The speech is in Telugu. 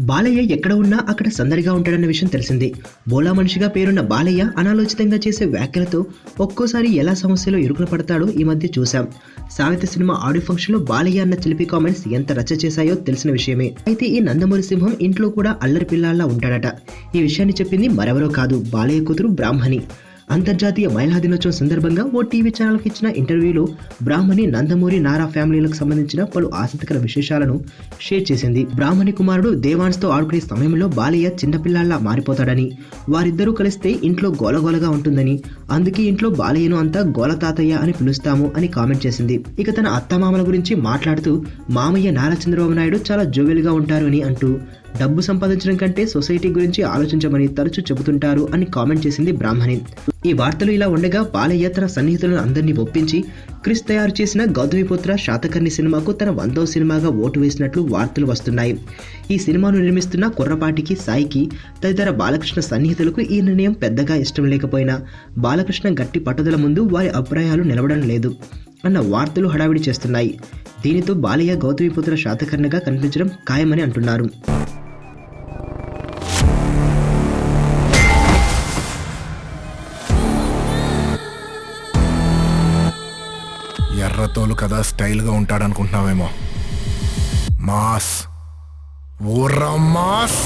బాలయ్య ఎక్కడ ఉన్నా అక్కడ సందడిగా ఉంటాడన్న విషయం తెలిసిందే. బోలా మనిషిగా పేరున్న బాలయ్య అనాలోచితంగా చేసే వ్యాఖ్యలతో ఒక్కోసారి ఎలా సమస్యలో ఇరుకున పడతాడో ఈ మధ్య చూశాం. సావిత్రి సినిమా ఆడియో ఫంక్షన్ లో బాలయ్య అన్న చిలిపి కామెంట్స్ ఎంత రచ్చ చేశాయో తెలిసిన విషయమే. అయితే ఈ నందమూరి సింహం ఇంట్లో కూడా అల్లరి పిల్లాల్లా ఉంటాడట. ఈ విషయాన్ని చెప్పింది మరెవరో కాదు, బాలయ్య కూతురు బ్రాహ్మణి. అంతర్జాతీయ మహిళా దినోత్సవం సందర్భంగా ఓ టీవీ ఛానల్కి ఇచ్చిన ఇంటర్వ్యూలో బ్రాహ్మణి నందమూరి నారా ఫ్యామిలీలకు సంబంధించిన పలు ఆసక్తికర విశేషాలను షేర్ చేసింది. బ్రాహ్మణి కుమారుడు దేవాన్స్తో ఆడుకునే సమయంలో బాలయ్య చిన్నపిల్లాల్లా మారిపోతాడని, వారిద్దరూ కలిస్తే ఇంట్లో గోలగోలగా ఉంటుందని, అందుకే ఇంట్లో బాలయ్యను అంతా గోల తాతయ్య అని పిలుస్తాము అని కామెంట్ చేసింది. ఇక తన అత్తమామల గురించి మాట్లాడుతూ మామయ్య నారా చంద్రబాబు నాయుడు చాలా జోవెల్గా ఉంటారు అని అంటూ, డబ్బు సంపాదించడం కంటే సొసైటీ గురించి ఆలోచించమని తరచూ చెబుతుంటారు అని కామెంట్ చేసింది బ్రాహ్మణి. ఈ వార్తలు ఇలా ఉండగా బాలయ్య తన సన్నిహితులను అందరినీ ఒప్పించి క్రిష్ తయారు చేసిన గౌతమిపుత్ర శాతకర్ణి సినిమాకు తన 100వ సినిమాగా ఓటు వేసినట్లు వార్తలు వస్తున్నాయి. ఈ సినిమాను నిర్మిస్తున్న కుర్రపాటికి, సాయికి, తదితర బాలకృష్ణ సన్నిహితులకు ఈ నిర్ణయం పెద్దగా ఇష్టం లేకపోయినా బాలకృష్ణ గట్టి పట్టుదల ముందు వారి అభిప్రాయాలు నిలవడం లేదు అన్న వార్తలు హడావిడి చేస్తున్నాయి. దీనితో బాలయ్య గౌతమిపుత్ర శాతకర్ణిగా కనిపించడం ఖాయమని అంటున్నారు. ఎర్రతోలు కదా స్టైల్గా ఉంటాడనుకుంటున్నావేమో. Mass, ఊర్రా mass.